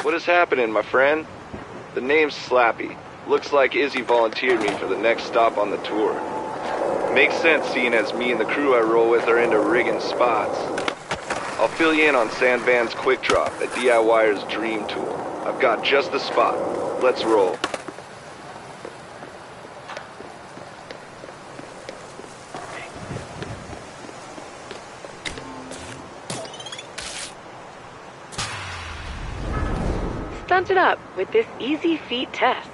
What is happening, my friend? The name's Slappy. Looks like Izzy volunteered me for the next stop on the tour. Makes sense seeing as me and the crew I roll with are into rigging spots. I'll fill you in on Sandvan's Quick Drop, a DIYer's dream tool. I've got just the spot. Let's roll. Stunt it up with this easy feet test.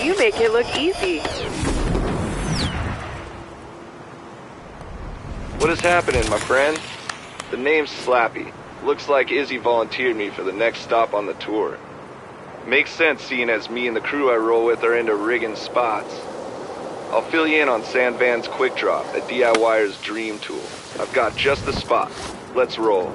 You make it look easy. What is happening, my friend? The name's Slappy. Looks like Izzy volunteered me for the next stop on the tour. Makes sense seeing as me and the crew I roll with are into rigging spots. I'll fill you in on Sandvan's Quick Drop, a DIYer's dream tool. I've got just the spot. Let's roll.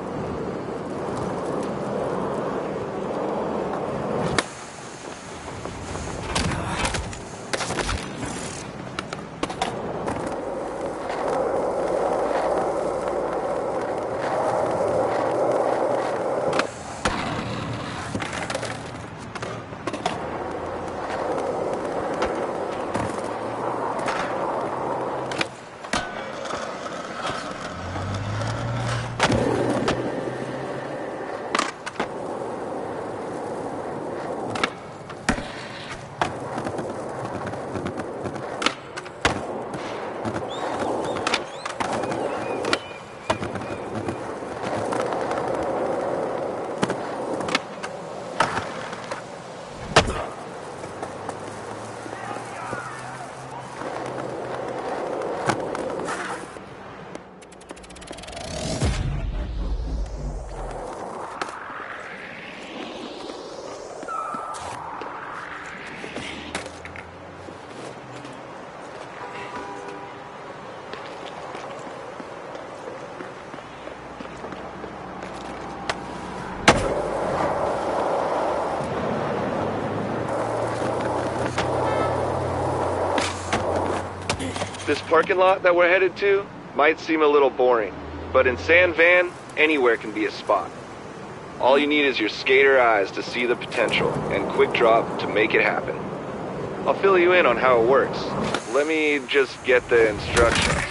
This parking lot that we're headed to might seem a little boring, but in San Van, anywhere can be a spot. All you need is your skater eyes to see the potential, and quick drop to make it happen. I'll fill you in on how it works. Let me just get the instructions.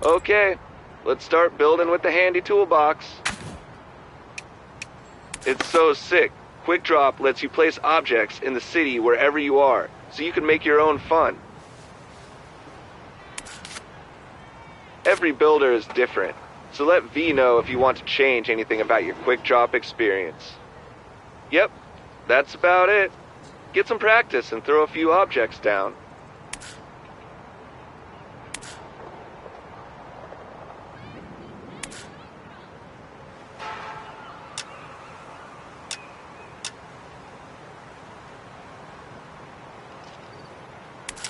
Okay, let's start building with the handy toolbox. It's so sick. Quick Drop lets you place objects in the city wherever you are, so you can make your own fun. Every builder is different, so let V know if you want to change anything about your Quick Drop experience. Yep, that's about it. Get some practice and throw a few objects down.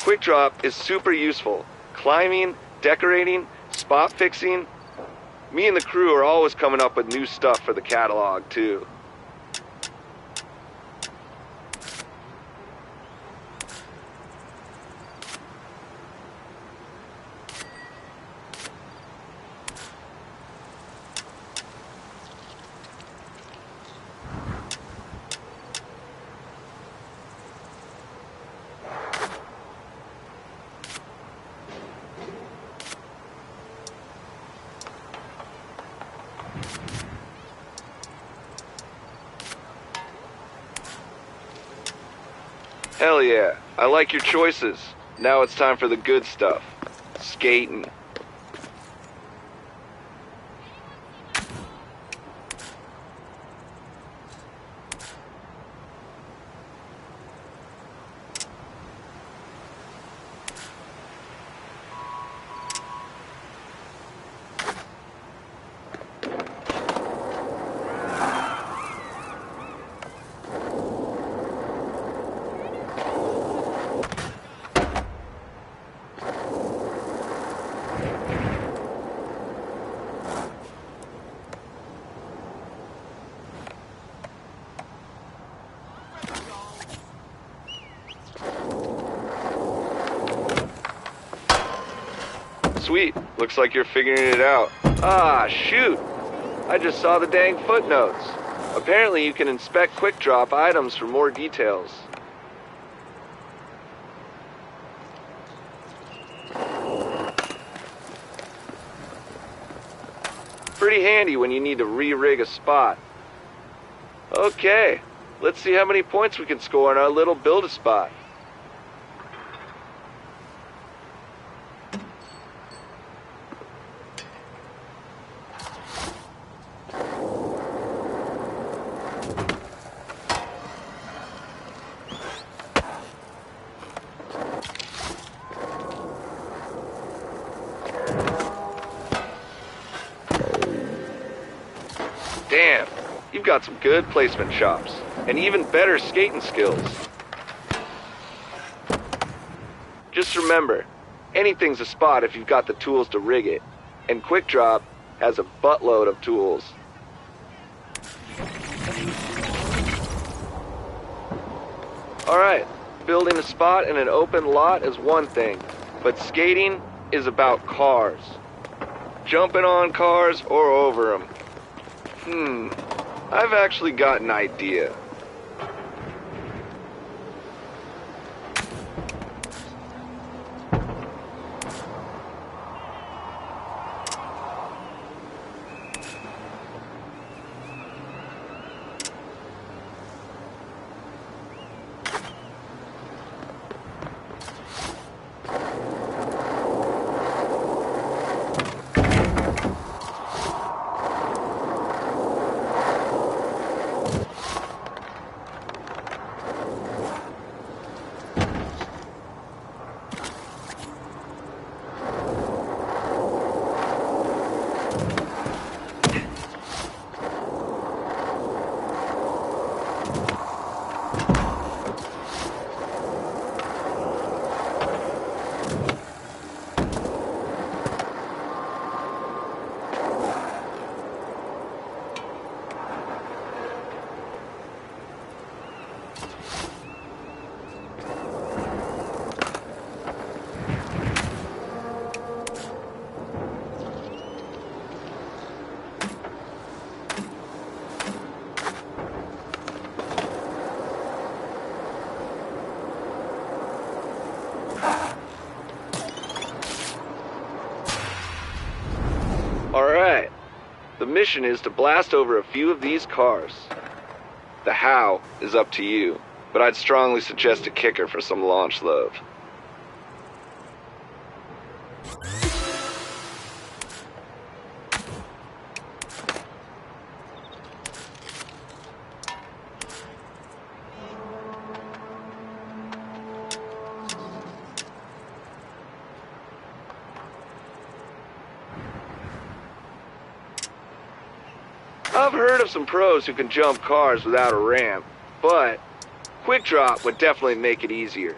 Quick Drop is super useful. Climbing, decorating, spot fixing. Me and the crew are always coming up with new stuff for the catalog, too. Hell yeah, I like your choices. Now it's time for the good stuff. Skating. Sweet, looks like you're figuring it out. Ah, shoot! I just saw the dang footnotes. Apparently you can inspect Quick Drop items for more details. Pretty handy when you need to re-rig a spot. Okay, let's see how many points we can score on our little build-a-spot. Damn, you've got some good placement chops, and even better skating skills. Just remember, anything's a spot if you've got the tools to rig it, and Quick Drop has a buttload of tools. Alright, building a spot in an open lot is one thing, but skating is about cars. Jumping on cars or over them. I've actually got an idea. Alright, the mission is to blast over a few of these cars. The how is up to you, but I'd strongly suggest a kicker for some launch love. I've heard of some pros who can jump cars without a ramp, but Quick Drop would definitely make it easier.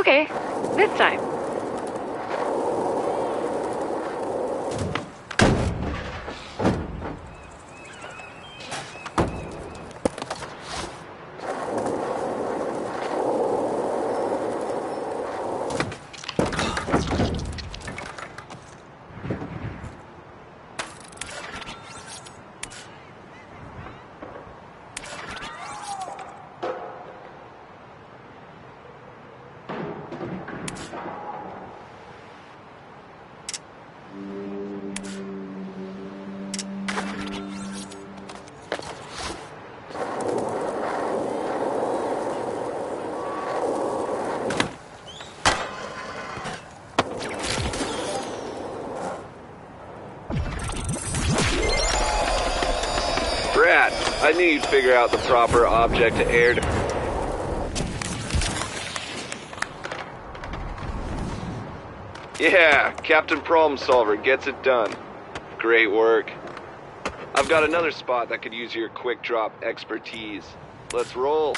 Okay, this time. Brad, I knew you'd figure out the proper object to air to... Yeah, Captain Problem Solver gets it done. Great work. I've got another spot that could use your quick drop expertise. Let's roll.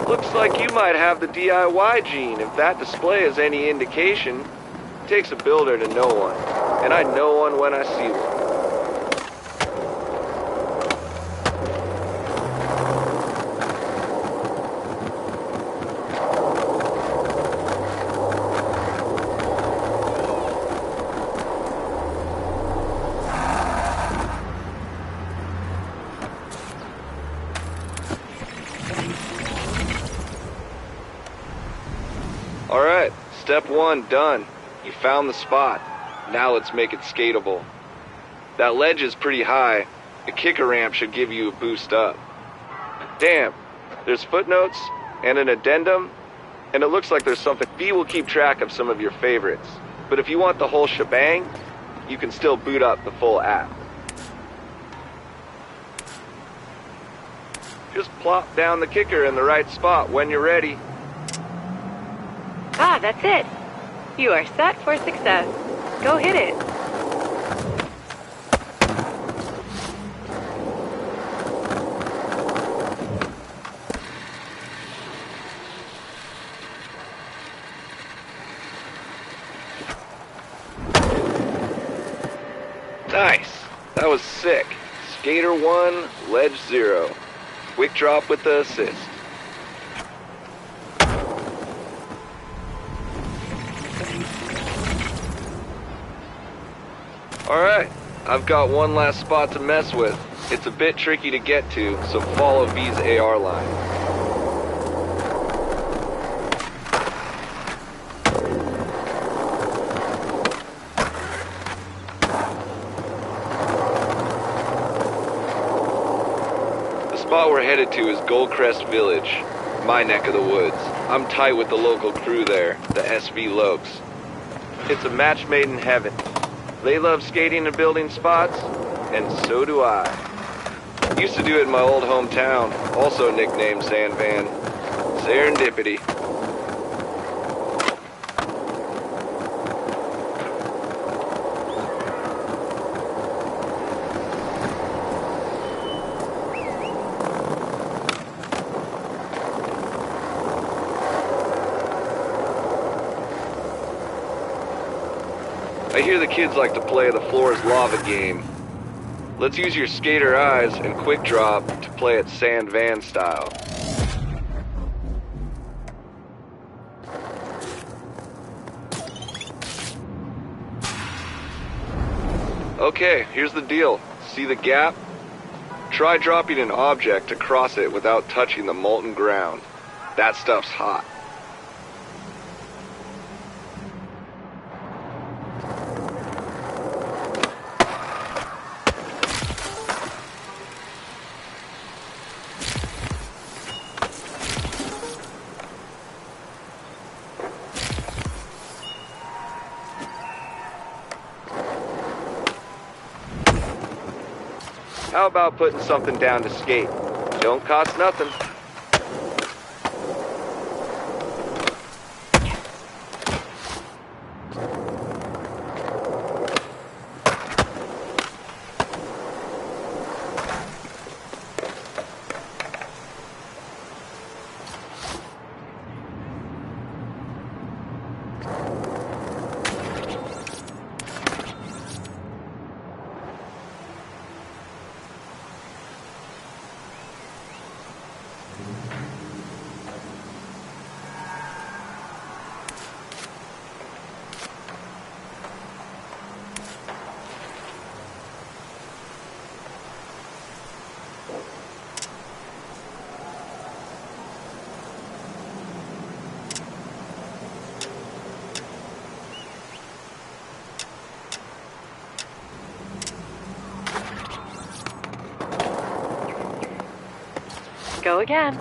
Looks like you might have the DIY gene. If that display is any indication, it takes a builder to know one. And I know one when I see one. Alright, step one done. You found the spot. Now let's make it skatable. That ledge is pretty high. A kicker ramp should give you a boost up. Damn, there's footnotes and an addendum, and it looks like there's something. B will keep track of some of your favorites, but if you want the whole shebang, you can still boot up the full app. Just plop down the kicker in the right spot when you're ready. Ah, that's it. You are set for success. Go hit it. Nice. That was sick. Skater 1, ledge 0. Quick drop with the assist. Alright, I've got one last spot to mess with. It's a bit tricky to get to, so follow V's AR line. The spot we're headed to is Goldcrest Village, my neck of the woods. I'm tight with the local crew there, the SV Lokes. It's a match made in heaven. They love skating and building spots, and so do I. Used to do it in my old hometown, also nicknamed Sand Van. Serendipity. I hear the kids like to play the floor is lava game. Let's use your skater eyes and quick drop to play it Sand Van style. Okay, here's the deal. See the gap? Try dropping an object across it without touching the molten ground. That stuff's hot. How about putting something down to skate? Don't cost nothing. Go again.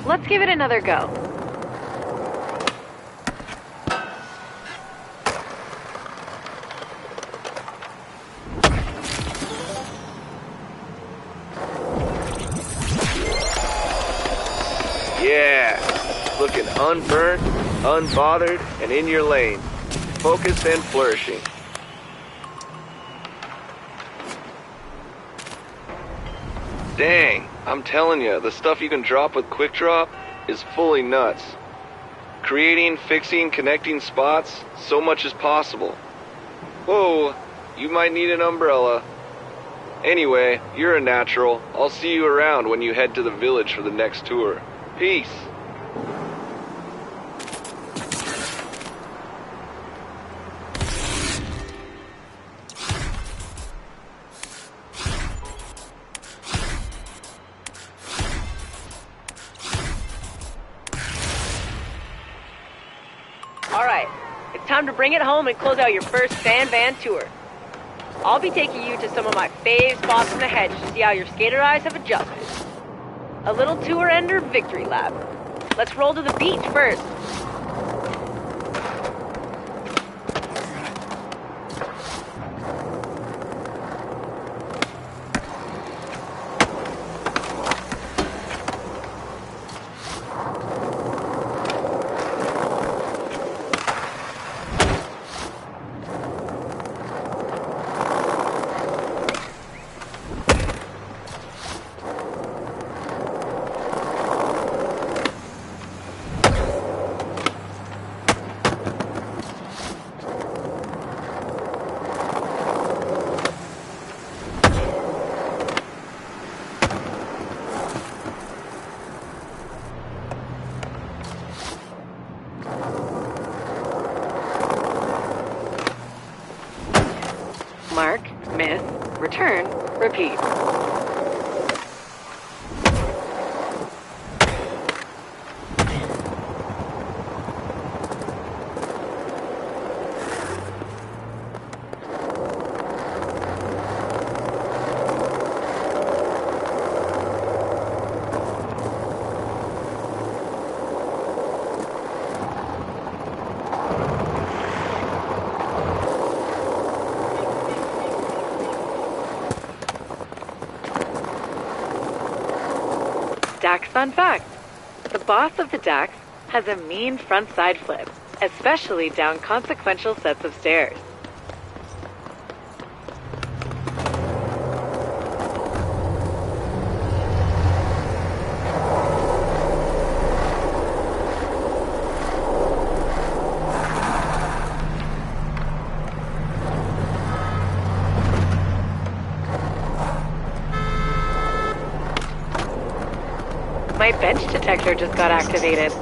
Let's give it another go. Yeah, looking unburnt, unbothered, and in your lane. Focused and flourishing. Dang, I'm telling you, the stuff you can drop with Quick Drop is fully nuts. Creating, fixing, connecting spots, so much is possible. Whoa, you might need an umbrella. Anyway, you're a natural. I'll see you around when you head to the village for the next tour. Peace. Alright, it's time to bring it home and close out your first fan van tour. I'll be taking you to some of my fave spots in the hedge to see how your skater eyes have adjusted. A little tour ender victory lap. Let's roll to the beach first. Mark, miss, return, repeat. Dax fun fact. The boss of the Dax has a mean front side flip, especially down consequential sets of stairs. My bench detector just got activated.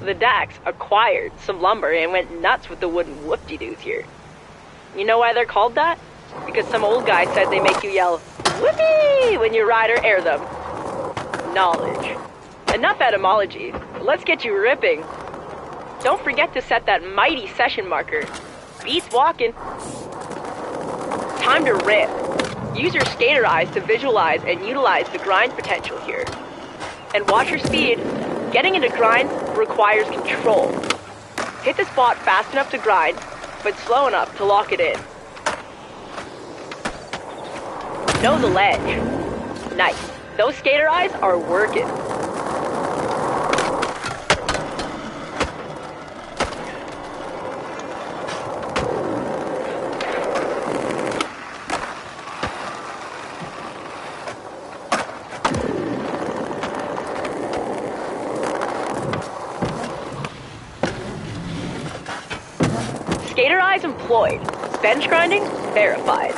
The Dax acquired some lumber and went nuts with the wooden whoop-de-doos here. You know why they're called that? Because some old guy said they make you yell, "Whoopee!" when you ride or air them. Knowledge. Enough etymology. Let's get you ripping. Don't forget to set that mighty session marker. Beats walking. Time to rip. Use your skater eyes to visualize and utilize the grind potential here. And watch your speed. Getting into grind requires control. Hit the spot fast enough to grind, but slow enough to lock it in. Know the ledge. Nice. Those skater eyes are working. Skater eyes employed. Bench grinding verified.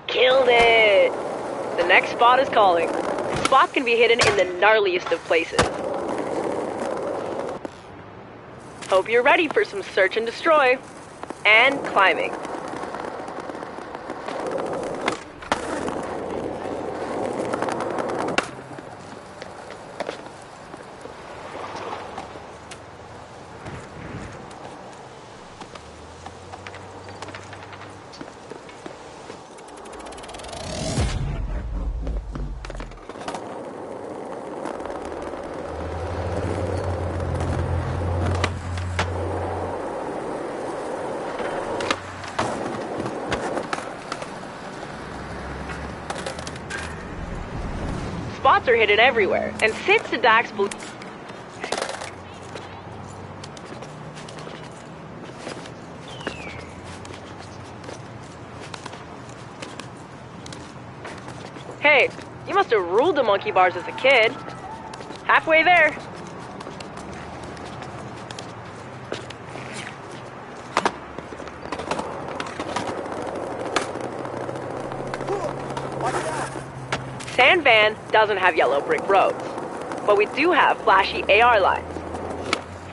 Killed it! The next spot is calling. The spot can be hidden in the gnarliest of places. Hope you're ready for some search and destroy. And climbing. Spots are hidden everywhere, and since the Dax believe... Hey, you must have ruled the monkey bars as a kid. Halfway there. Sand Van doesn't have yellow brick roads, but we do have flashy AR lines.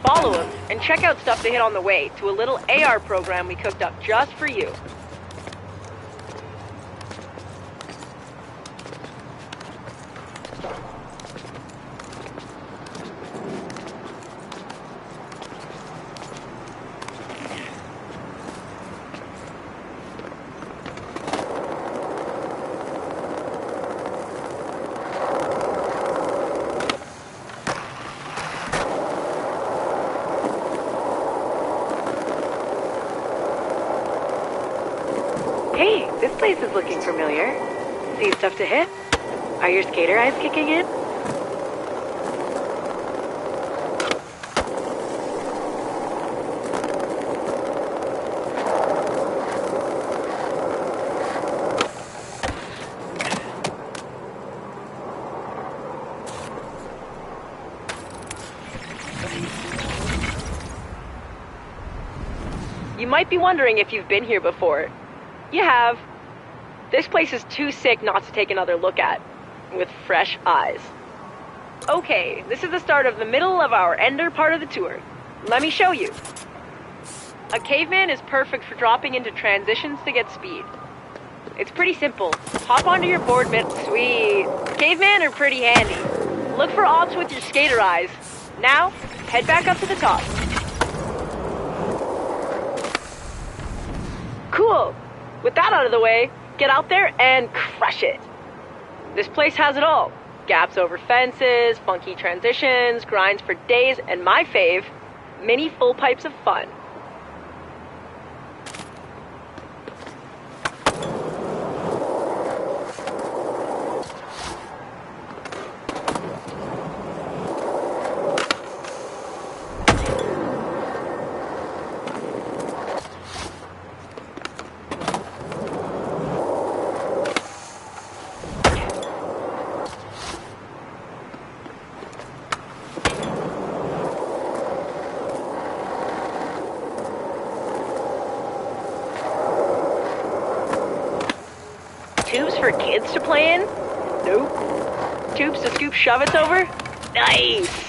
Follow them and check out stuff to hit on the way to a little AR program we cooked up just for you. Hey, this place is looking familiar. See stuff to hit? Are your skater eyes kicking in? You might be wondering if you've been here before. You have. This place is too sick not to take another look at, with fresh eyes. Okay, this is the start of the middle of our ender part of the tour. Let me show you. A caveman is perfect for dropping into transitions to get speed. It's pretty simple. Hop onto your board bit. Sweet. Cavemen are pretty handy. Look for ops with your skater eyes. Now, head back up to the top. Cool. With that out of the way, get out there and crush it. This place has it all. Gaps over fences, funky transitions, grinds for days, and my fave, mini full pipes of fun. Tubes for kids to play in? Nope. Tubes to scoop shove-its over? Nice!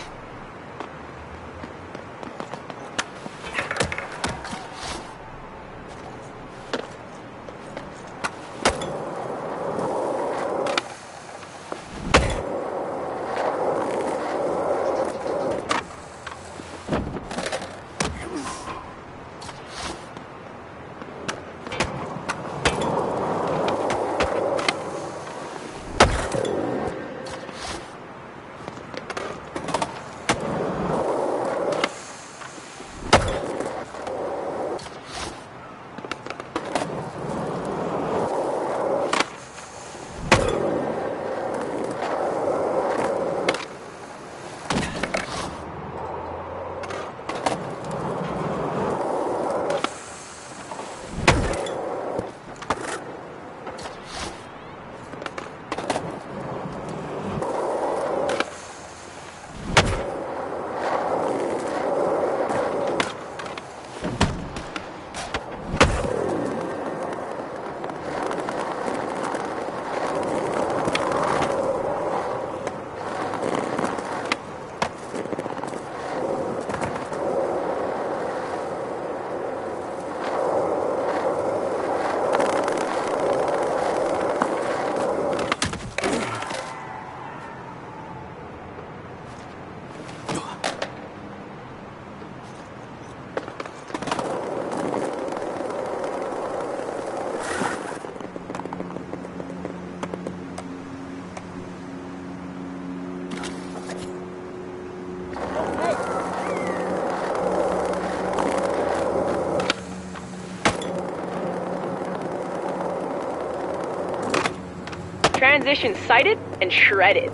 Transition sighted and shredded.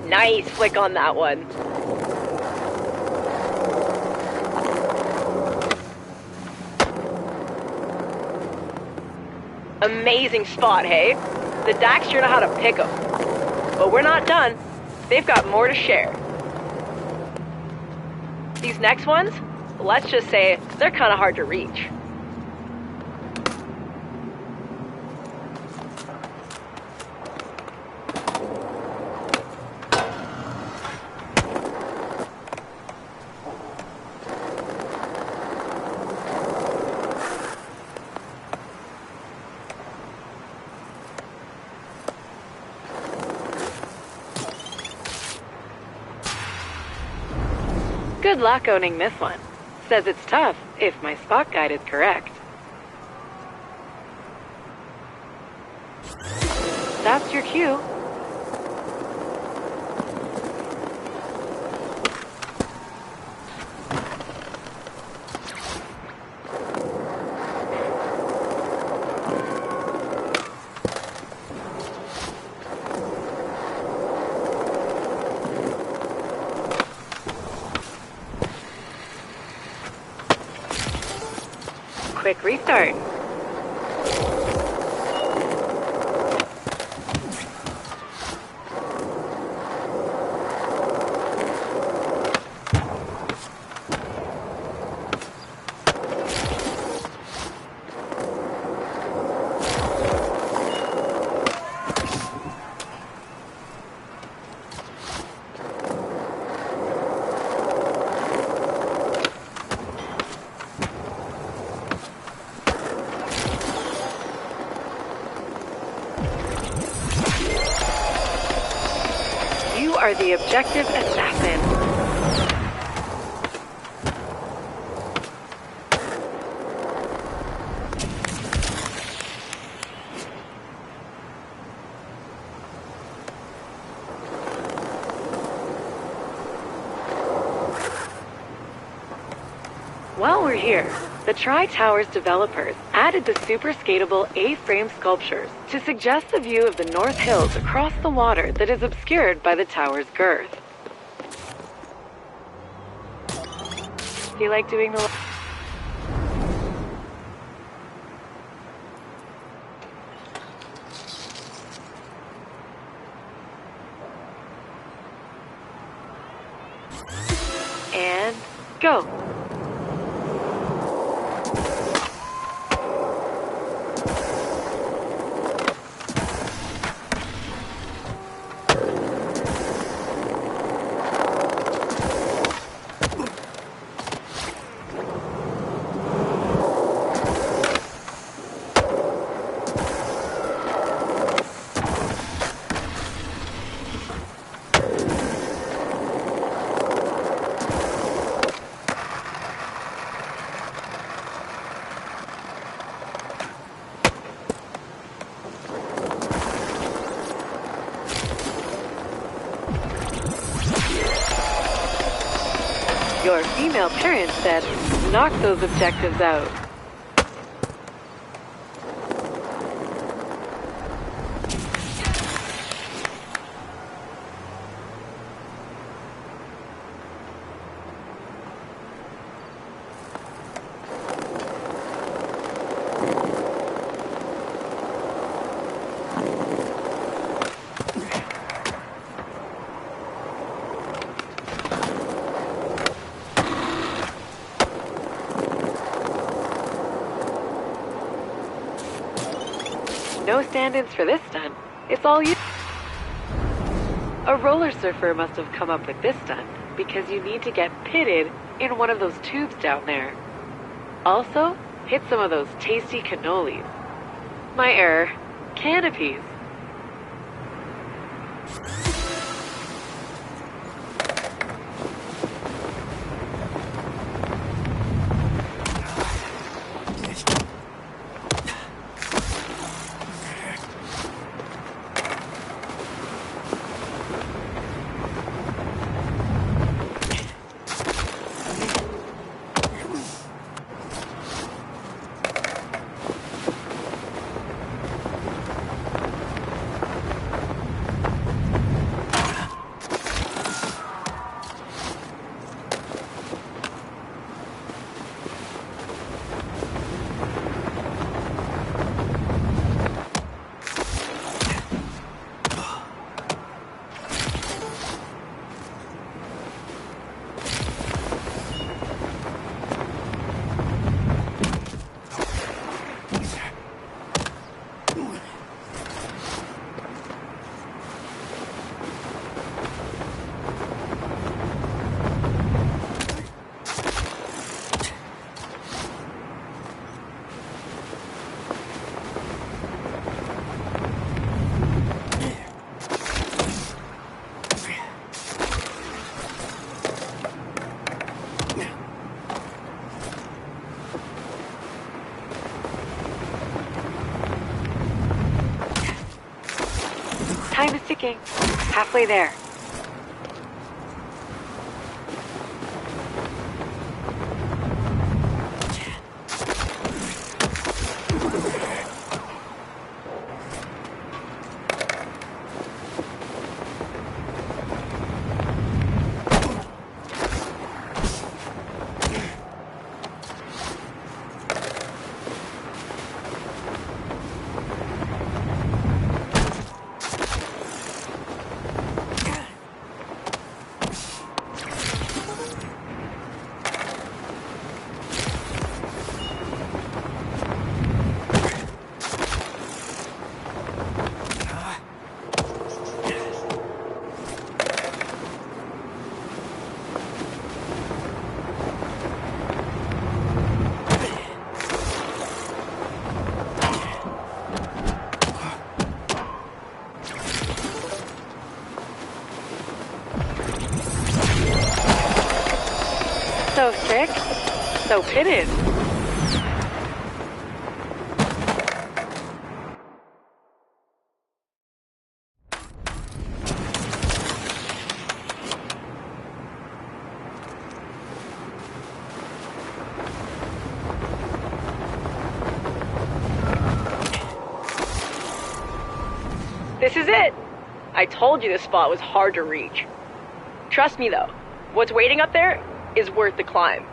Nice flick on that one. Amazing spot, hey? The Dax sure know how to pick them. But we're not done. They've got more to share. These next ones, let's just say they're kind of hard to reach. Good luck owning this one. Says it's tough, if my spot guide is correct. That's your cue. Quick restart. Are the objective assassin. While we're here, the Tri-Towers developers added the super skatable A-frame sculptures to suggest the view of the North Hills across the water that is obscured by the tower's girth. Do you like doing the... And go. Your female parent said, knock those objectives out. No stand-ins for this stunt. It's all you. A roller surfer must have come up with this stunt because you need to get pitted in one of those tubes down there. Also, hit some of those tasty cannolis. My error. Canopies. Time is ticking. Halfway there. So sick, so pitted. This is it! I told you this spot was hard to reach. Trust me though, what's waiting up there is worth the climb.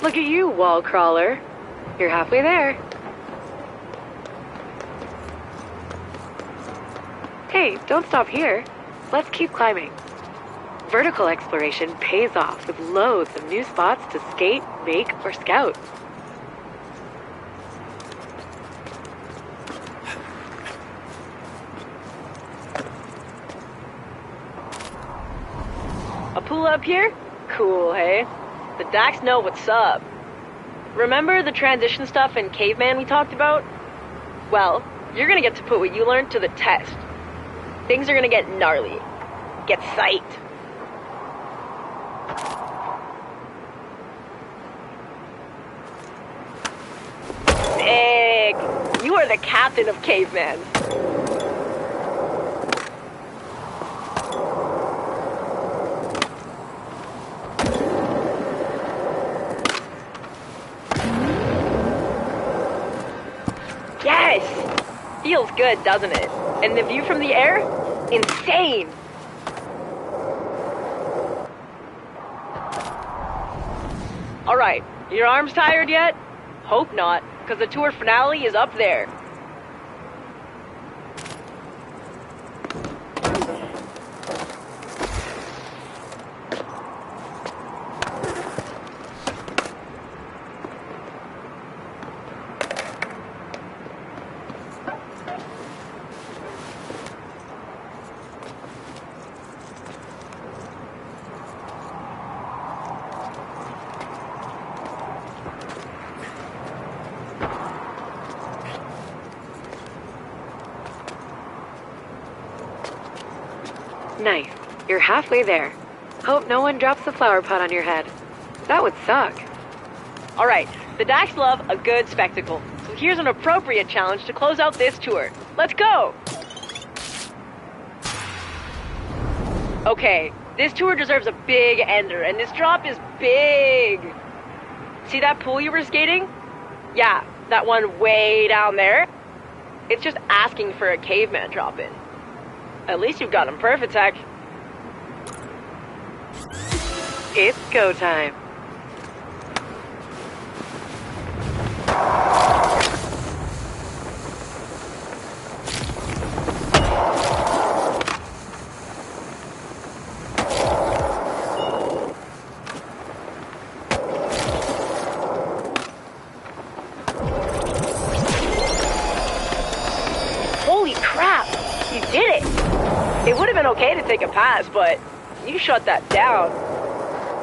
Look at you, wall crawler. You're halfway there. Hey, don't stop here. Let's keep climbing. Vertical exploration pays off with loads of new spots to skate, bake, or scout. A pool up here? Cool, hey? The Dax know what's up. Remember the transition stuff in Caveman we talked about? Well, you're gonna get to put what you learned to the test. Things are gonna get gnarly. Get psyched. Sick! You are the captain of Caveman. Yes! Feels good, doesn't it? And the view from the air? Insane! Alright, your arms tired yet? Hope not, because the tour finale is up there. Nice. You're halfway there. Hope no one drops the flower pot on your head. That would suck. Alright, the Dax love a good spectacle, so here's an appropriate challenge to close out this tour. Let's go! Okay, this tour deserves a big ender, and this drop is big! See that pool you were skating? Yeah, that one way down there? It's just asking for a caveman drop-in. At least you've got him perfect, Tech. It's go time. Holy crap! You did it! It would have been okay to take a pass, but you shut that down.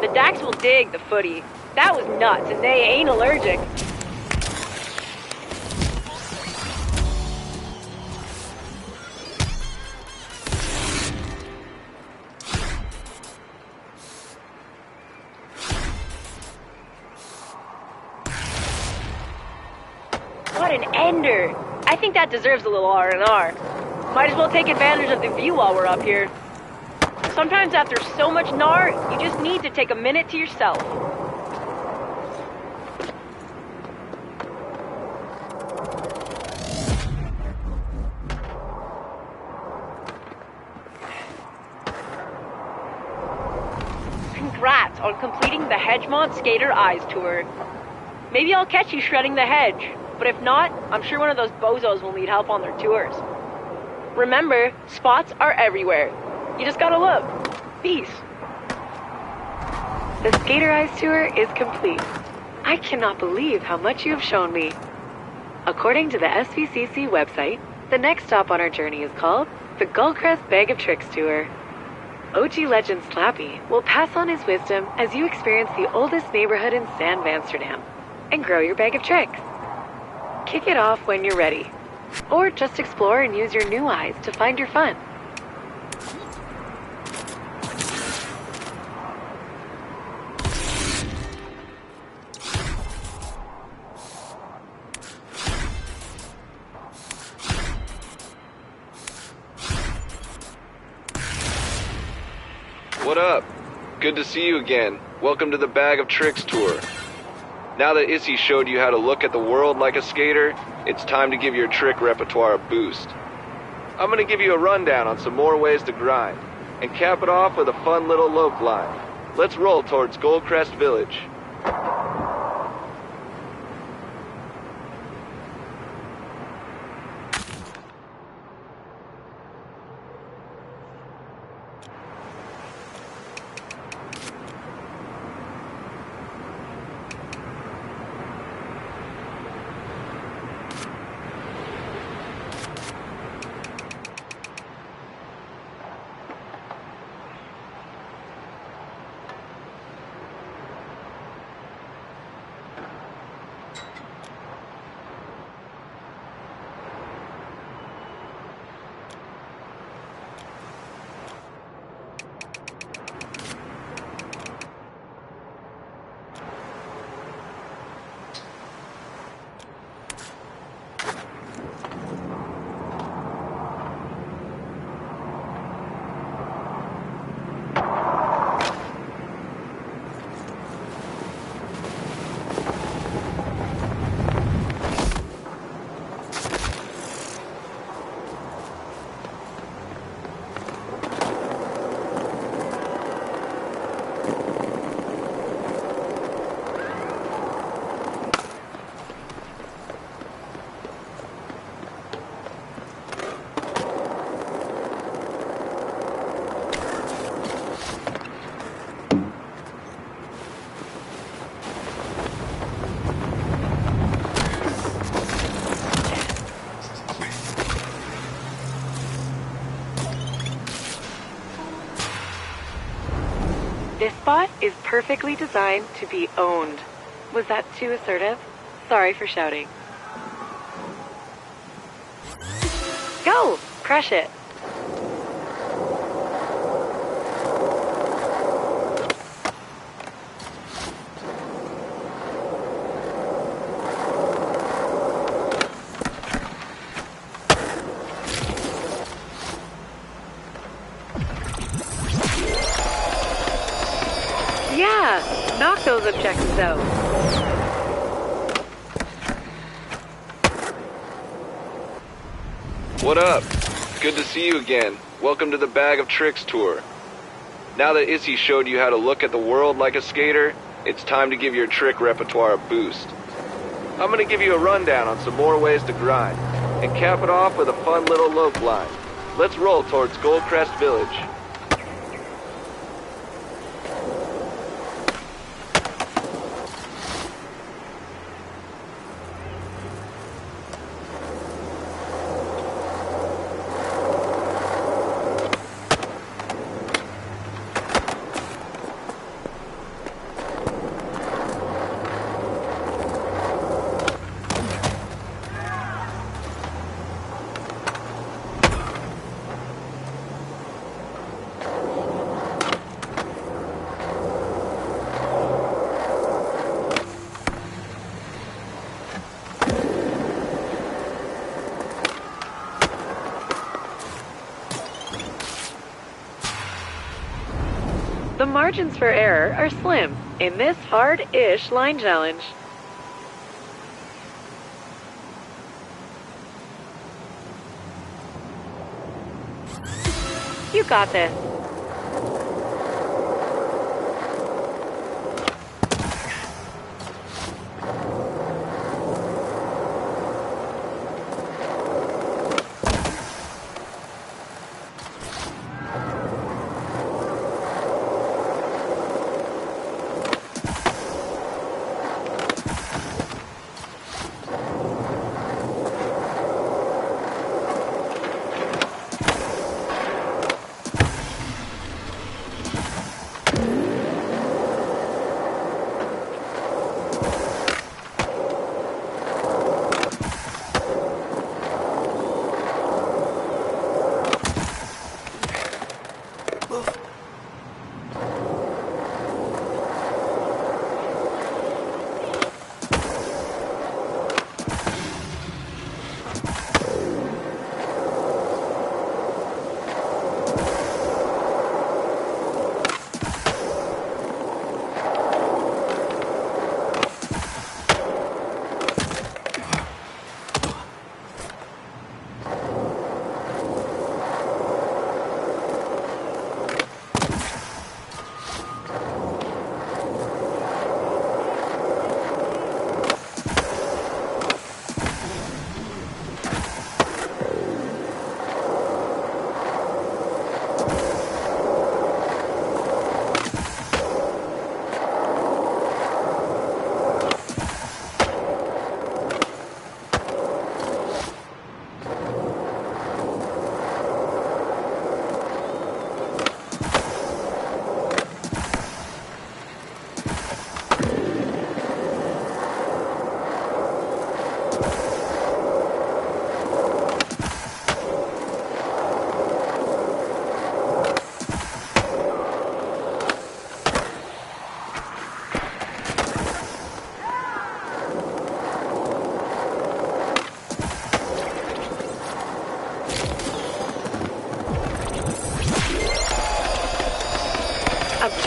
The Dax will dig the footy. That was nuts, and they ain't allergic. What an ender! I think that deserves a little R&R. Might as well take advantage of the view while we're up here. Sometimes after so much gnar, you just need to take a minute to yourself. Congrats on completing the Hedgemont Skater Eyes tour. Maybe I'll catch you shredding the hedge, but if not, I'm sure one of those bozos will need help on their tours. Remember, spots are everywhere. You just gotta look. Peace. The Skater Eyes tour is complete. I cannot believe how much you have shown me. According to the SVCC website, the next stop on our journey is called the Gullcrest Bag of Tricks Tour. OG legend Slappy will pass on his wisdom as you experience the oldest neighborhood in San Amsterdam and grow your bag of tricks. Kick it off when you're ready, or just explore and use your new eyes to find your fun. up? Good to see you again. Welcome to the Bag of Tricks tour. Now that Issy showed you how to look at the world like a skater, it's time to give your trick repertoire a boost. I'm gonna give you a rundown on some more ways to grind, and cap it off with a fun little lope line. Let's roll towards Goldcrest Village. This spot is perfectly designed to be owned. Was that too assertive? Sorry for shouting. Go! Crush it! Yeah! Knock those objectives out. What up? Good to see you again. Welcome to the Bag of Tricks tour. Now that Issy showed you how to look at the world like a skater, it's time to give your trick repertoire a boost. I'm gonna give you a rundown on some more ways to grind, and cap it off with a fun little lope line. Let's roll towards Goldcrest Village. The margins for error are slim in this hard-ish line challenge. You got this.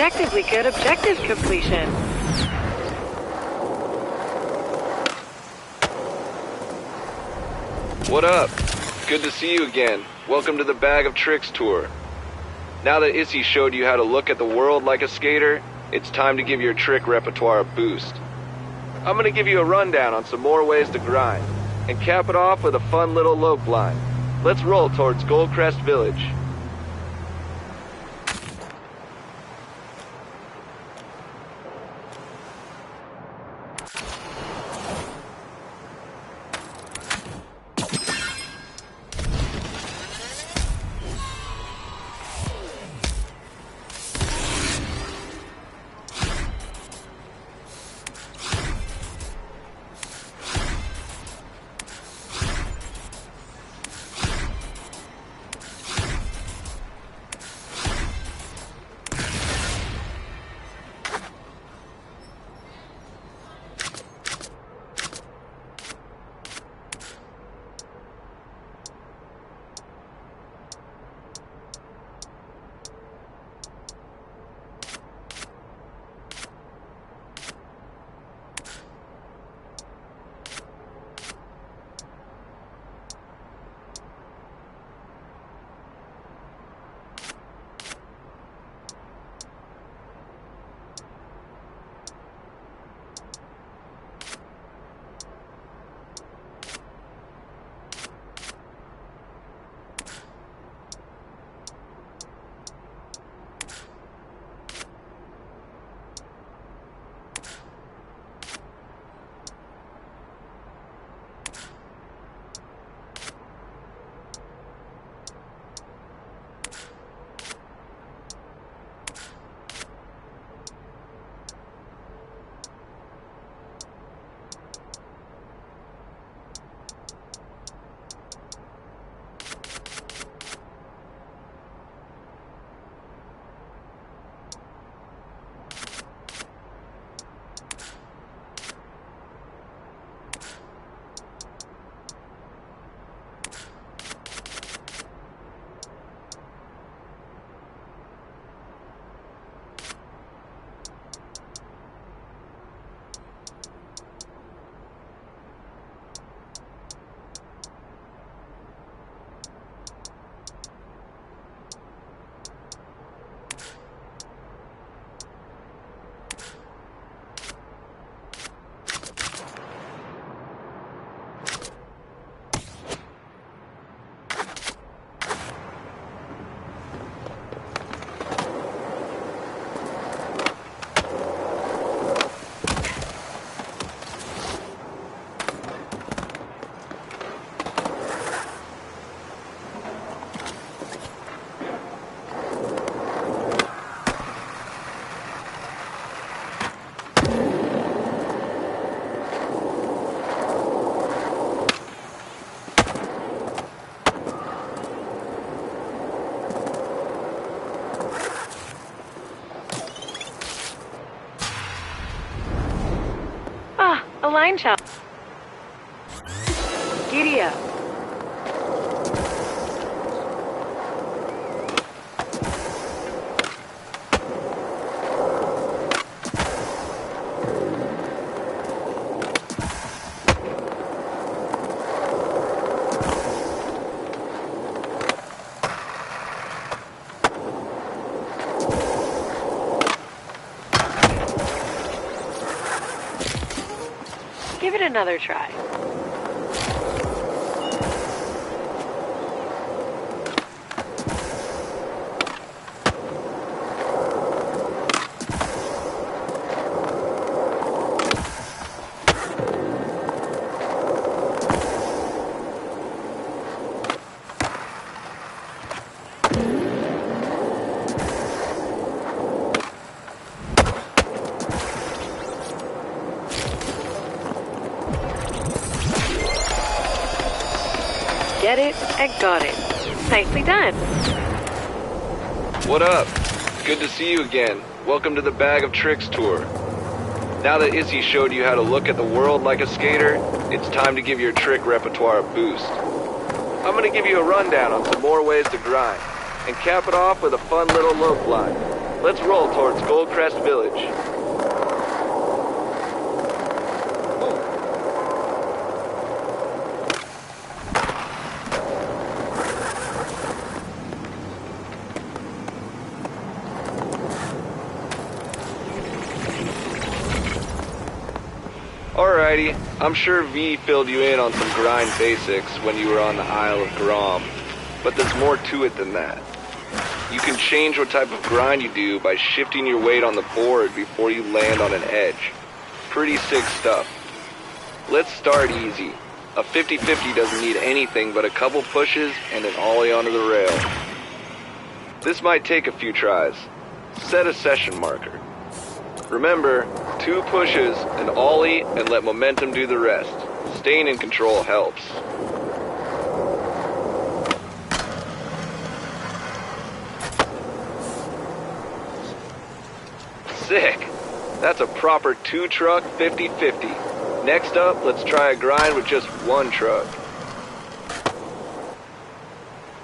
objectively good objective completion. What up? Good to see you again. Welcome to the Bag of Tricks tour. Now that Issy showed you how to look at the world like a skater, it's time to give your trick repertoire a boost. I'm gonna give you a rundown on some more ways to grind, and cap it off with a fun little lope line. Let's roll towards Goldcrest Village. A line chop. Giddy up. Give it another try. Get it and got it. Nicely done. What up? Good to see you again. Welcome to the Bag of Tricks tour. Now that Issy showed you how to look at the world like a skater, it's time to give your trick repertoire a boost. I'm gonna give you a rundown on some more ways to grind, and cap it off with a fun little lope line. Let's roll towards Goldcrest Village. Alrighty, I'm sure V filled you in on some grind basics when you were on the Isle of Grom, but there's more to it than that. You can change what type of grind you do by shifting your weight on the board before you land on an edge. Pretty sick stuff. Let's start easy. A 50-50 doesn't need anything but a couple pushes and an ollie onto the rail. This might take a few tries. Set a session marker. Remember, 2 pushes, an ollie, and let momentum do the rest. Staying in control helps. Sick! That's a proper 2-truck 50-50. Next up, let's try a grind with just 1 truck.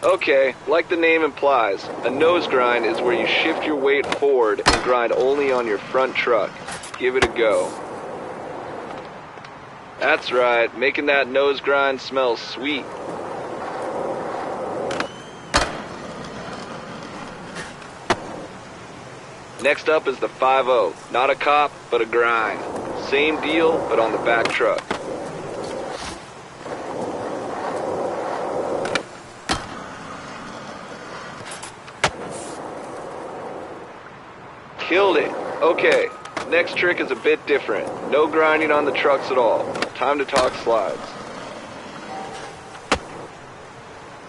Okay, like the name implies, a nose grind is where you shift your weight forward and grind only on your front truck. Give it a go. That's right, making that nose grind smell sweet. Next up is the 5-0. Not a cop, but a grind. Same deal, but on the back truck. Killed it. Okay, next trick is a bit different. No grinding on the trucks at all. Time to talk slides.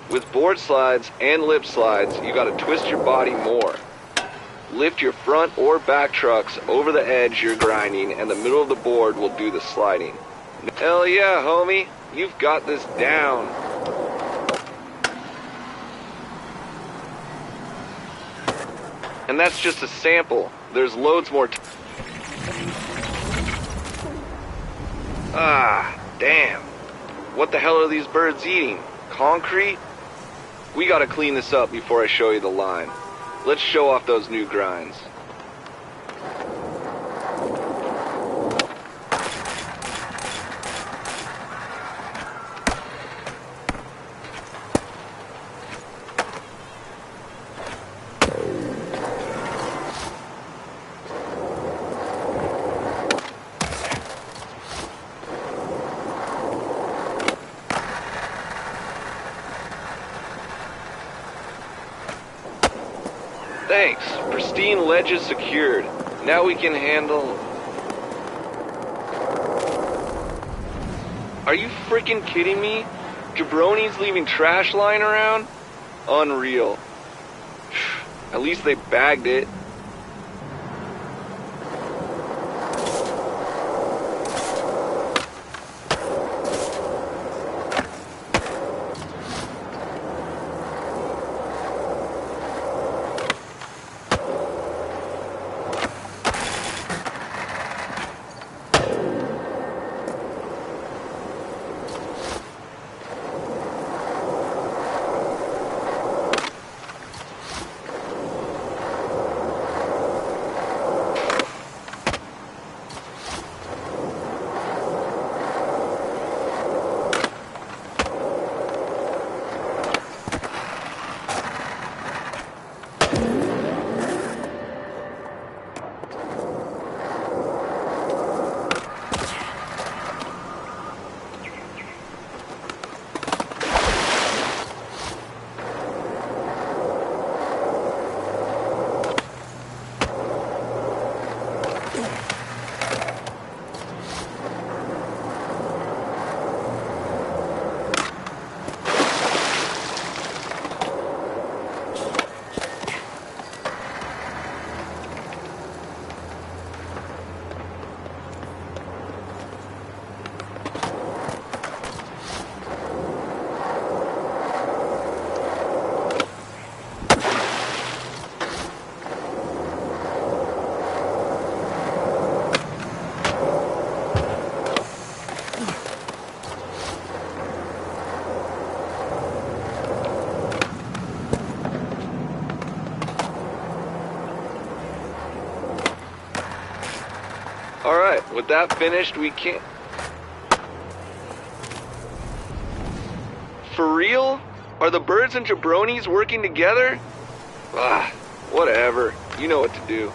With board slides and lip slides, you gotta twist your body more. Lift your front or back trucks over the edge you're grinding, and the middle of the board will do the sliding. Hell yeah, homie. You've got this down. And that's just a sample. There's loads more. Ah, damn. What the hell are these birds eating? Concrete? We gotta clean this up before I show you the line. Let's show off those new grinds. Thanks. Pristine ledges secured. Now we can handle... Are you freaking kidding me? Jabronis leaving trash lying around? Unreal. At least they bagged it. Alright, with that finished, we can't... For real? Are the birds and jabronis working together? Ah, whatever. You know what to do.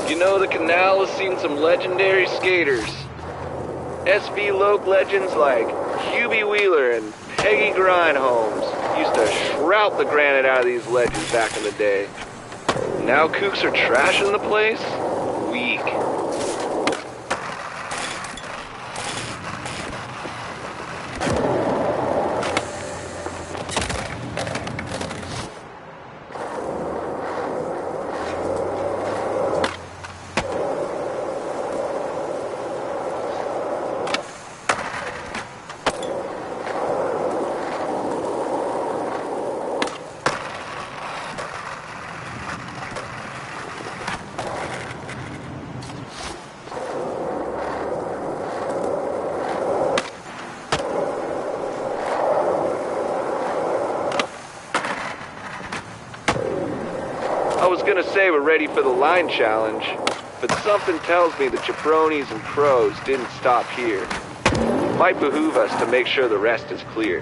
You know, the canal has seen some legendary skaters. SV Loc legends like Hubie Wheeler and Peggy Grindholmes used to shrout the granite out of these ledges back in the day. Now kooks are trashing the place? Weak. I was gonna say we're ready for the line challenge, but something tells me the jabronis and pros didn't stop here. Might behoove us to make sure the rest is clear.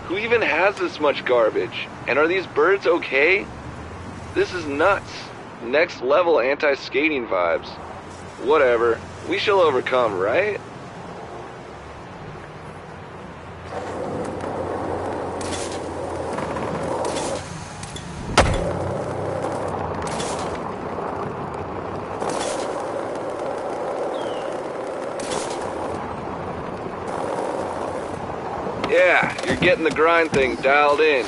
Who even has this much garbage? And are these birds okay? This is nuts. Next level anti-skating vibes. Whatever. We shall overcome, right? Yeah, you're getting the grind thing dialed in.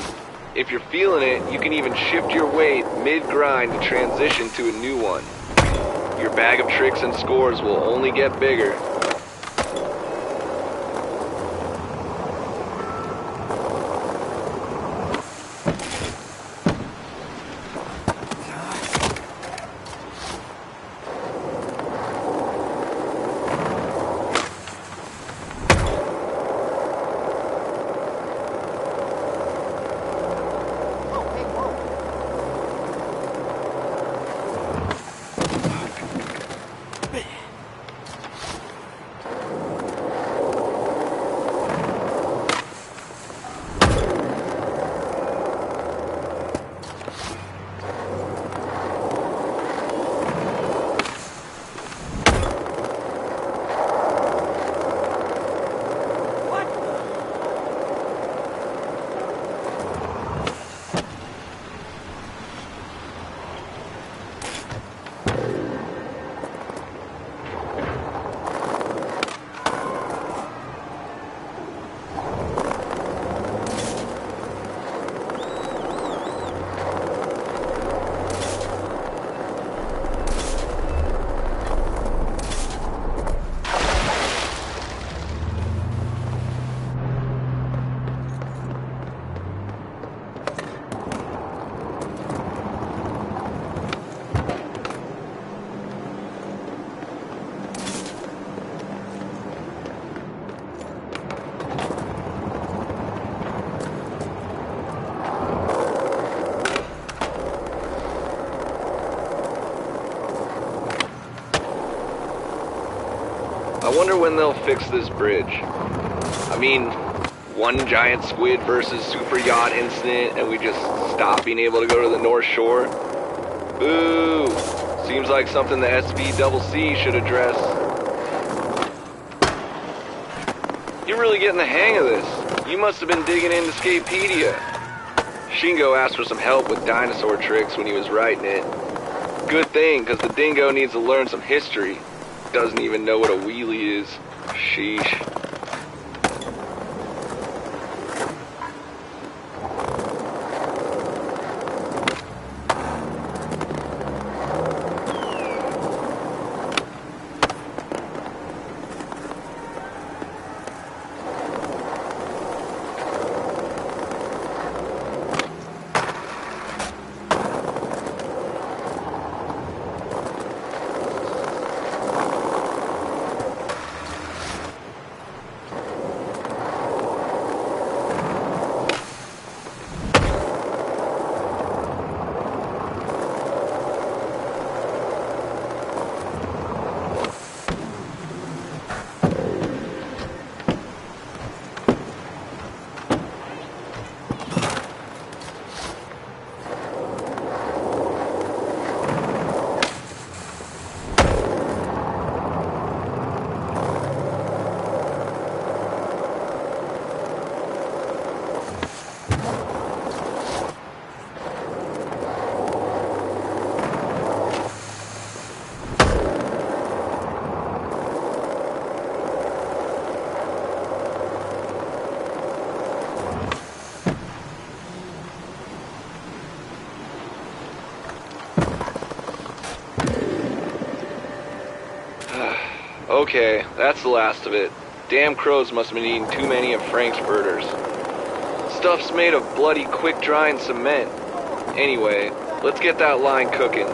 If you're feeling it, you can even shift your weight mid-grind to transition to a new one. Your bag of tricks and scores will only get bigger. I wonder when they'll fix this bridge. I mean, one giant squid versus super yacht incident and we just stop being able to go to the North Shore? Boo! Seems like something the SVCC should address. You're really getting the hang of this. You must have been digging into Skapedia. Shingo asked for some help with dinosaur tricks when he was writing it. Good thing, because the dingo needs to learn some history. Doesn't even know what a wheelie is. Sheesh. Okay, that's the last of it. Damn crows must have been eating too many of Frank's burgers. Stuff's made of bloody quick-drying cement. Anyway, let's get that line cooking.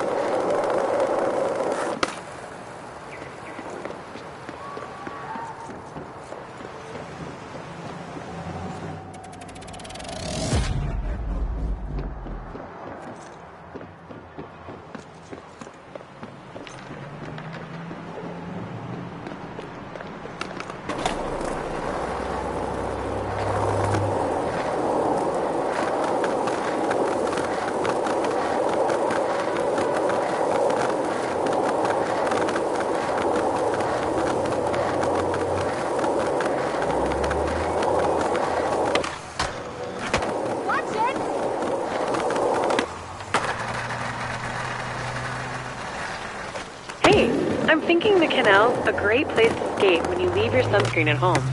I'm thinking the canal's a great place to skate when you leave your sunscreen at home.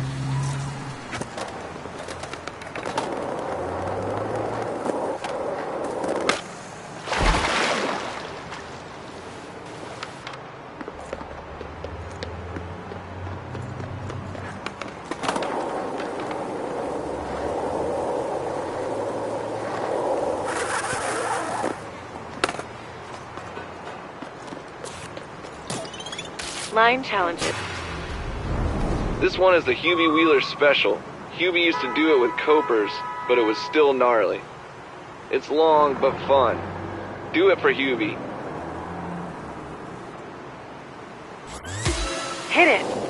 Line challenges. This one is the Hubie Wheeler Special. Hubie used to do it with copers, but it was still gnarly. It's long, but fun. Do it for Hubie. Hit it!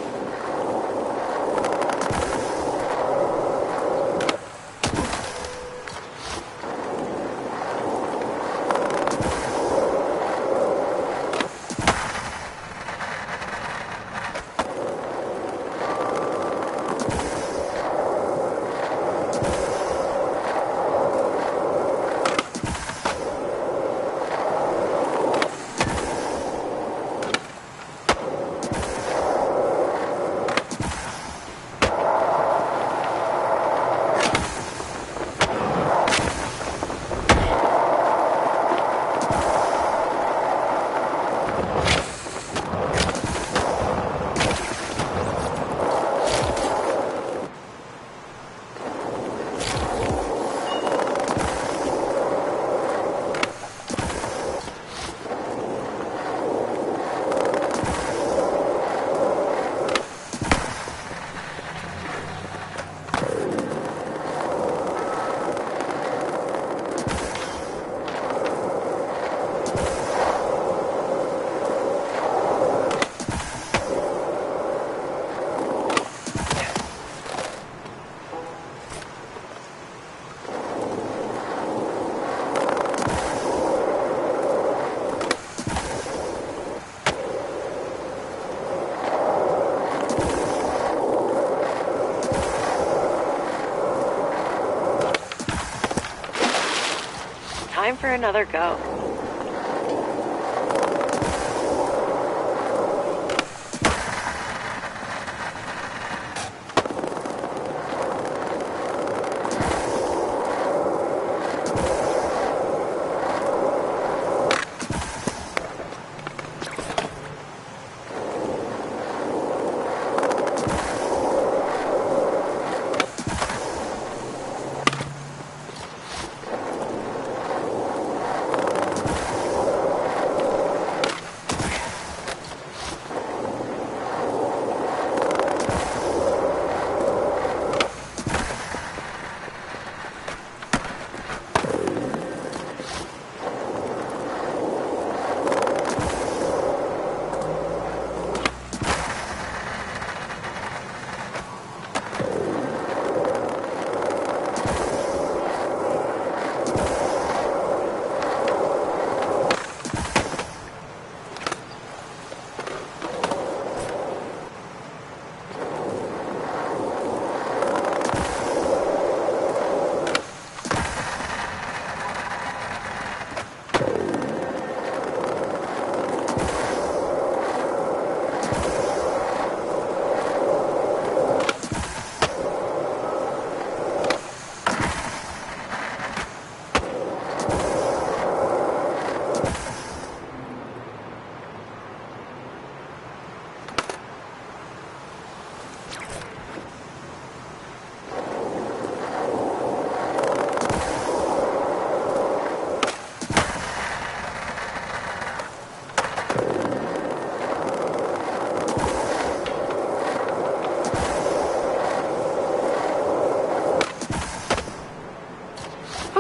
Time for another go.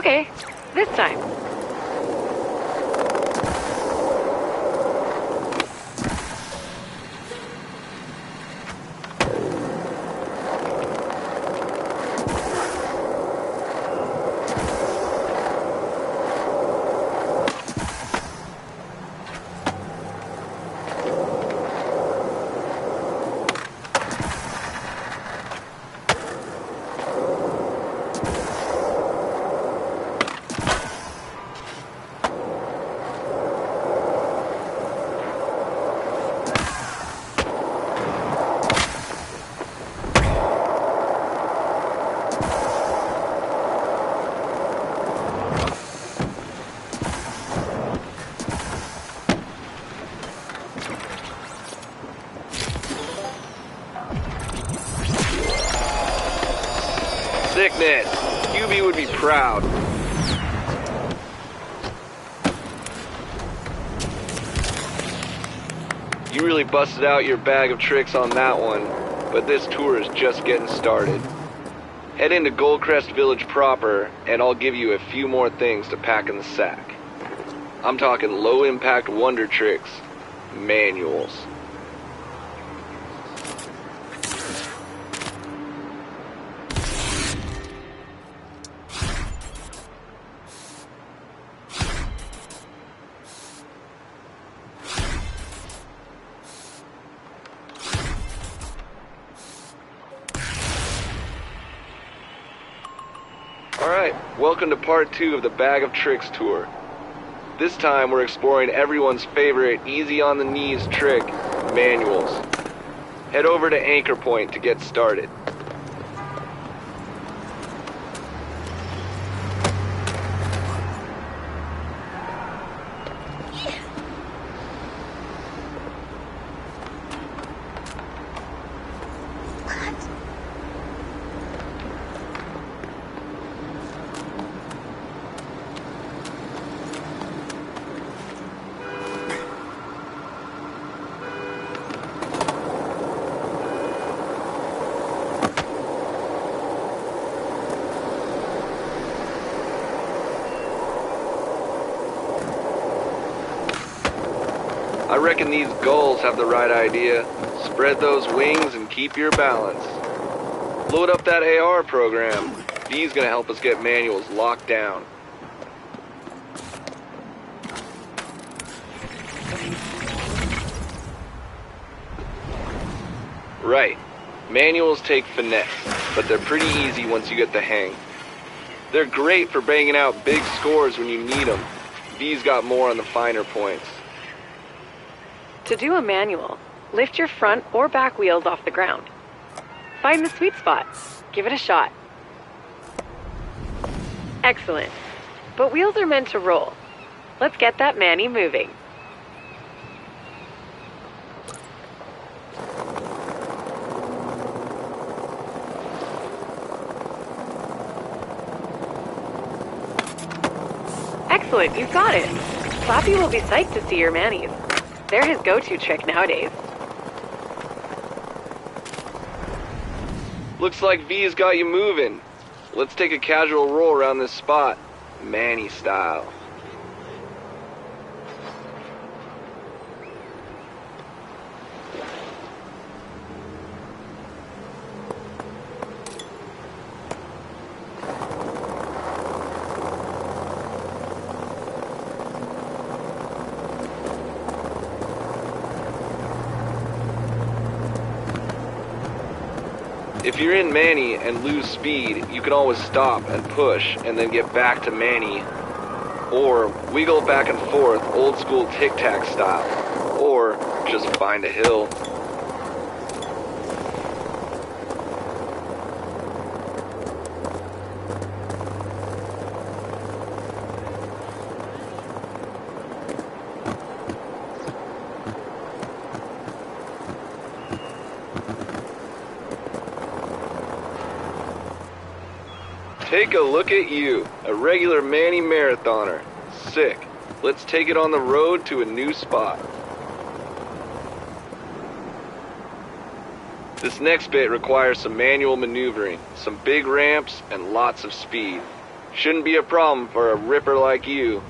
Okay, this time. Sickness. QB would be proud. You really busted out your bag of tricks on that one, but this tour is just getting started. Head into Goldcrest Village proper, and I'll give you a few more things to pack in the sack. I'm talking low-impact wonder tricks, manuals. Alright, welcome to part 2 of the Bag of Tricks tour. This time we're exploring everyone's favorite easy-on-the-knees trick, manuals. Head over to Anchor Point to get started. I reckon these gulls have the right idea. Spread those wings and keep your balance. Load up that AR program. V's gonna help us get manuals locked down. Right. Manuals take finesse, but they're pretty easy once you get the hang. They're great for banging out big scores when you need them. V's got more on the finer points. To do a manual, lift your front or back wheels off the ground. Find the sweet spot. Give it a shot. Excellent. But wheels are meant to roll. Let's get that Manny moving. Excellent, you've got it. Slappy will be psyched to see your manis. They're his go-to trick nowadays. Looks like V's got you moving. Let's take a casual roll around this spot, Manny style. If you're in Manny and lose speed, you can always stop and push and then get back to Manny. Or wiggle back and forth old school tic-tac style. Or just find a hill. Take a look at you, a regular Manny marathoner. Sick. Let's take it on the road to a new spot. This next bit requires some manual maneuvering, some big ramps, and lots of speed. Shouldn't be a problem for a ripper like you.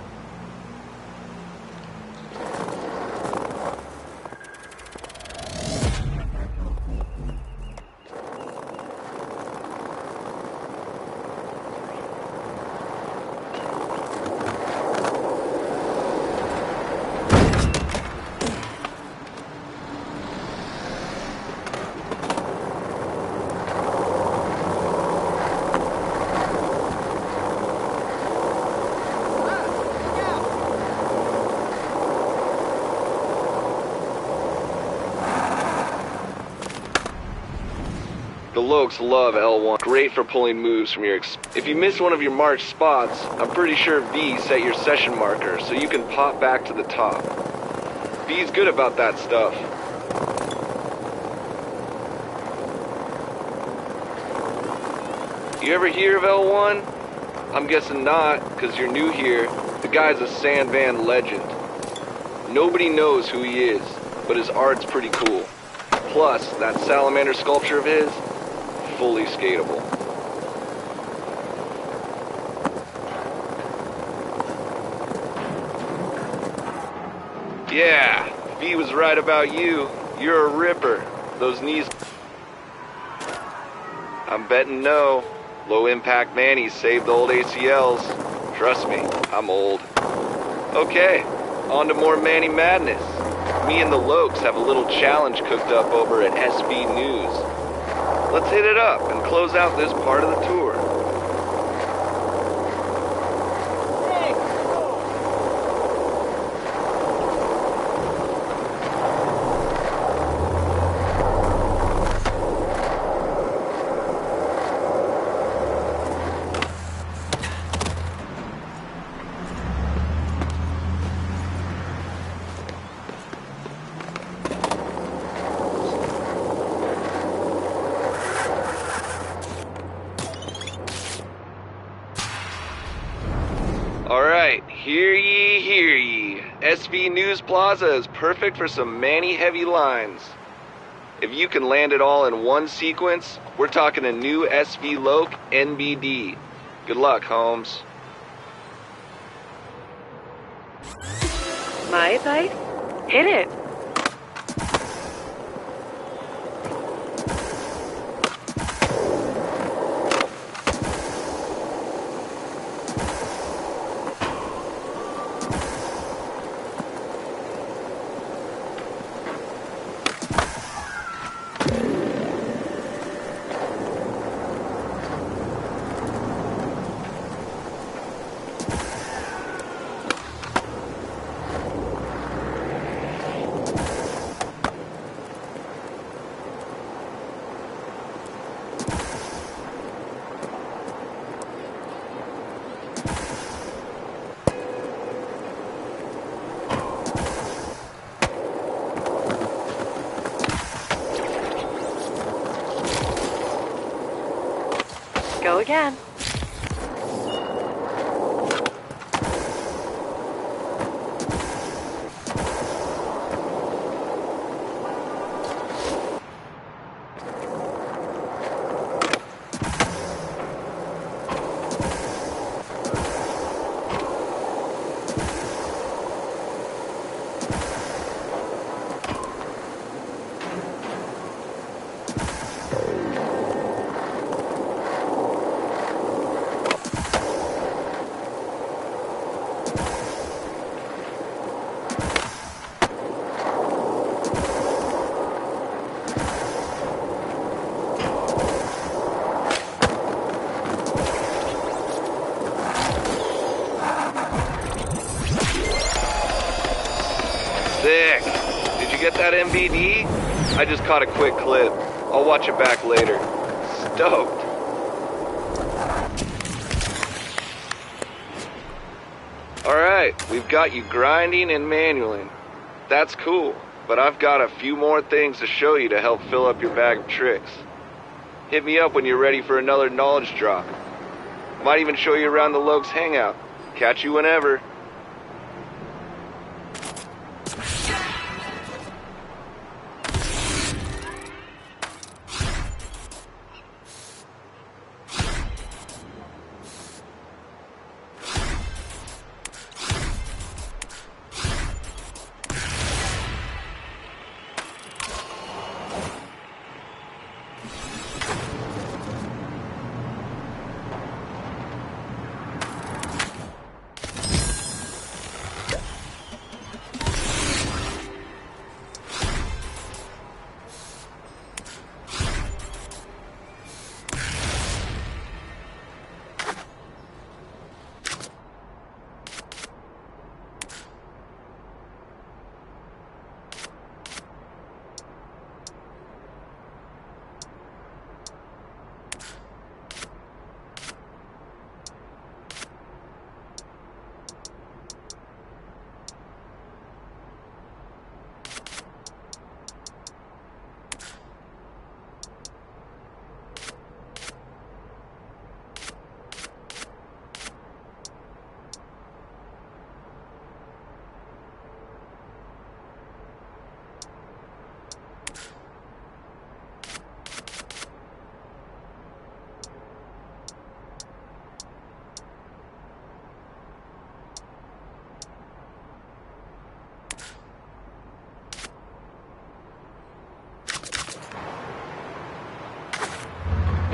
The Lokes love L1. Great for pulling moves from your If you miss one of your marked spots, I'm pretty sure V set your session marker so you can pop back to the top. V's good about that stuff. You ever hear of L1? I'm guessing not, because you're new here. The guy's a sand van legend. Nobody knows who he is, but his art's pretty cool. Plus, that salamander sculpture of his, fully skatable. Yeah, V was right about you. You're a ripper. Those knees... I'm betting no. Low impact Manny saved the old ACLs. Trust me, I'm old. Okay, on to more Manny madness. Me and the Lokes have a little challenge cooked up over at SV News. Let's hit it up and close out this part of the tour. Alright, hear ye, hear ye. SV News Plaza is perfect for some Manny heavy lines. If you can land it all in one sequence, we're talking a new SV Loke NBD. Good luck, Holmes. My advice? Hit it. Go again. Sick. Did you get that MVD? I just caught a quick clip. I'll watch it back later. Stoked. Alright, we've got you grinding and manualing. That's cool, but I've got a few more things to show you to help fill up your bag of tricks. Hit me up when you're ready for another knowledge drop. Might even show you around the Lokes hangout. Catch you whenever.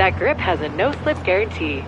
That grip has a no-slip guarantee.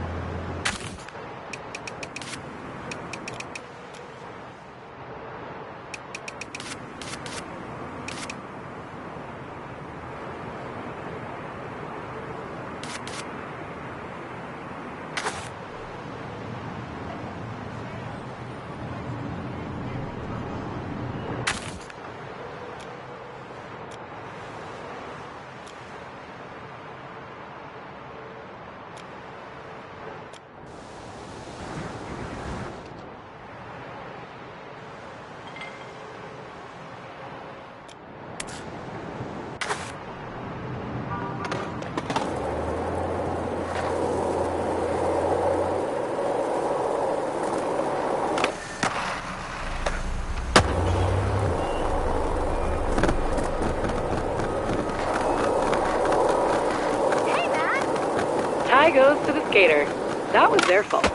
Tie goes to the skater. That was their fault.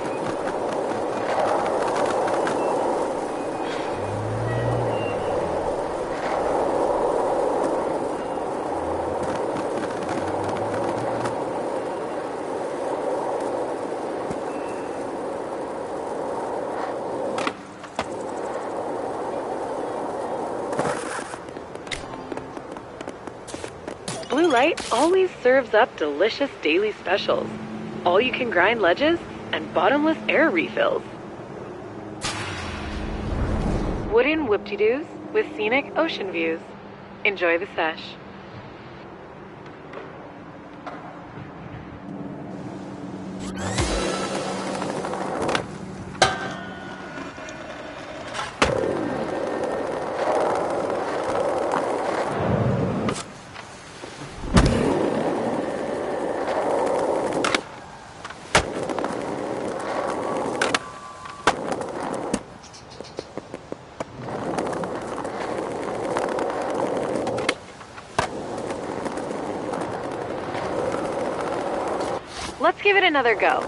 Blue Light always serves up delicious daily specials. All you can grind ledges and bottomless air refills. Wooden whoop-de-doos with scenic ocean views. Enjoy the sesh. Let's give it another go.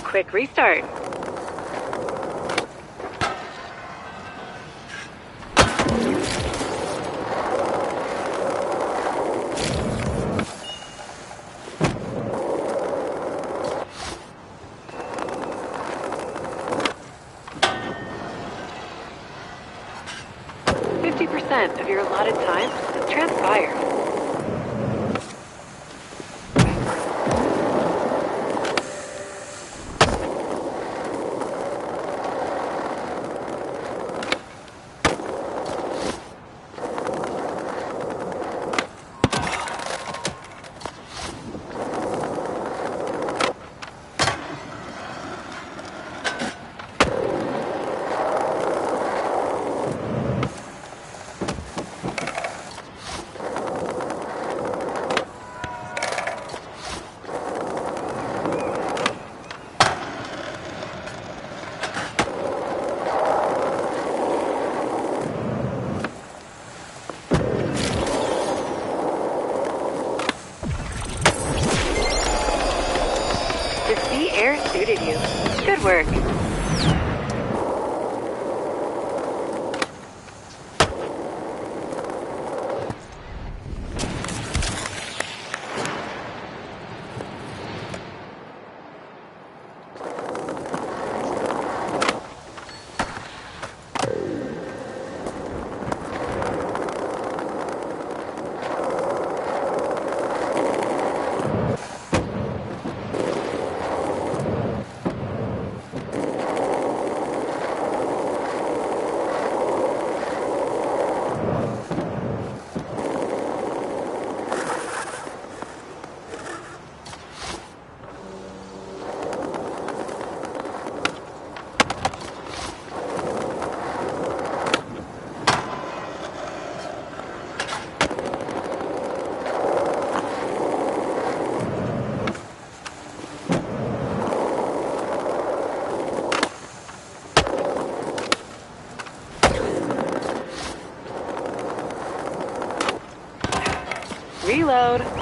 Quick restart. Of your allotted time has transpired. work. Reload.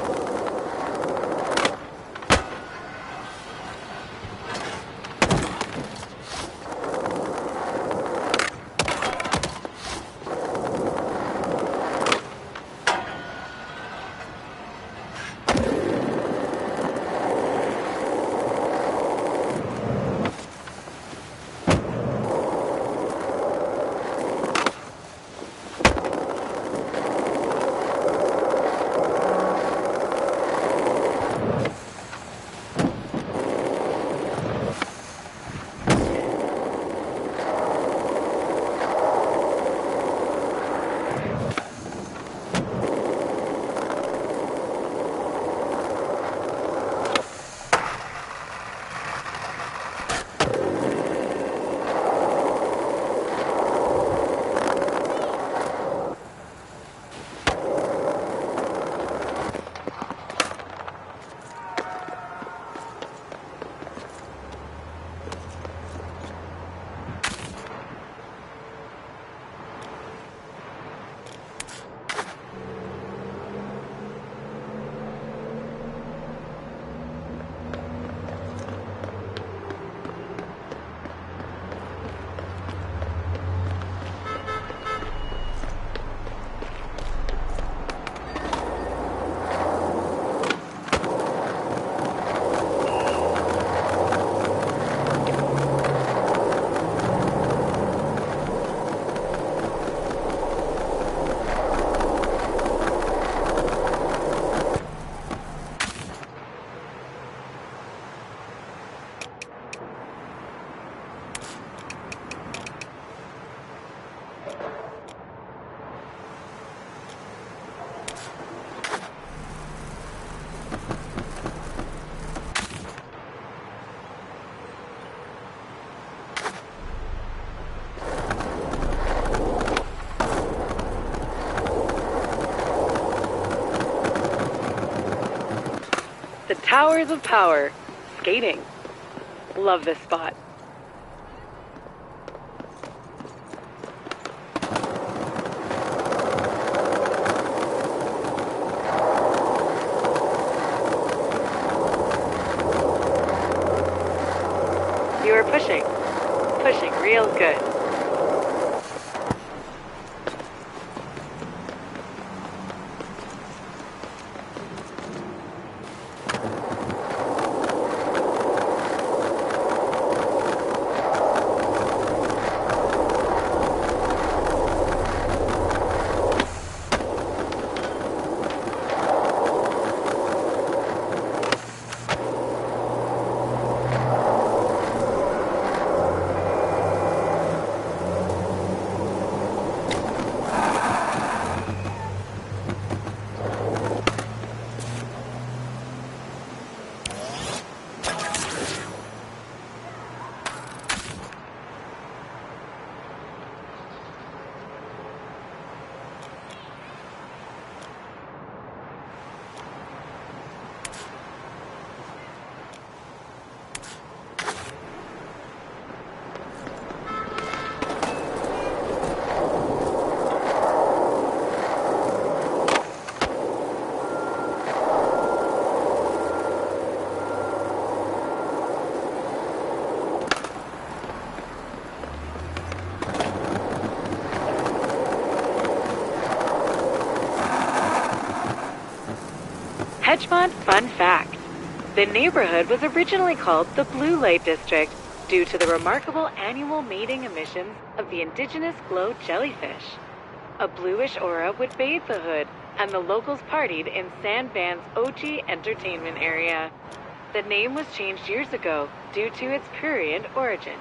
The Towers of Power. Skating. Love this spot. You are pushing. Pushing real good. Hedgemont fun fact. The neighborhood was originally called the Blue Light District due to the remarkable annual mating emissions of the indigenous glow jellyfish. A bluish aura would bathe the hood, and the locals partied in Sandvan's OG entertainment area. The name was changed years ago due to its prurient origin.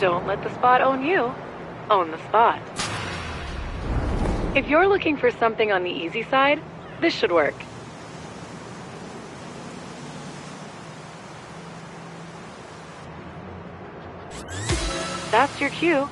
Don't let the spot own you. Own the spot. If you're looking for something on the easy side, this should work. That's your cue.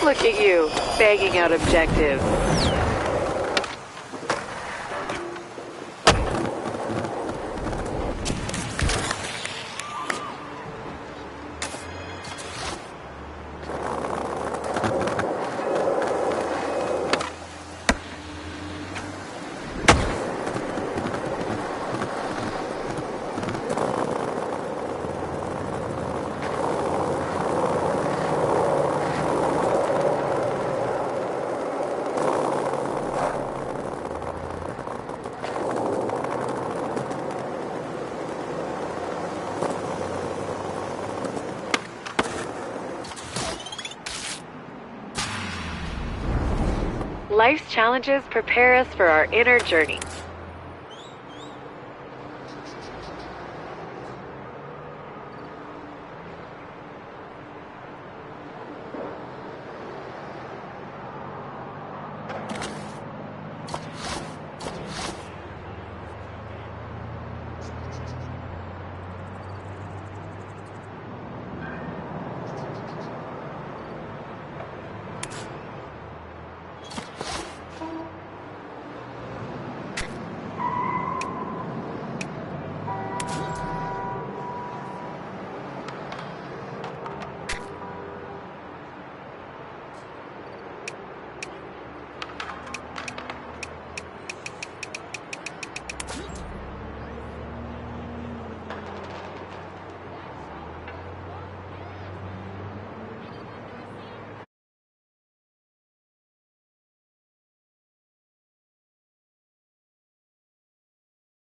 Look at you, bagging out objectives. Life's challenges prepare us for our inner journey.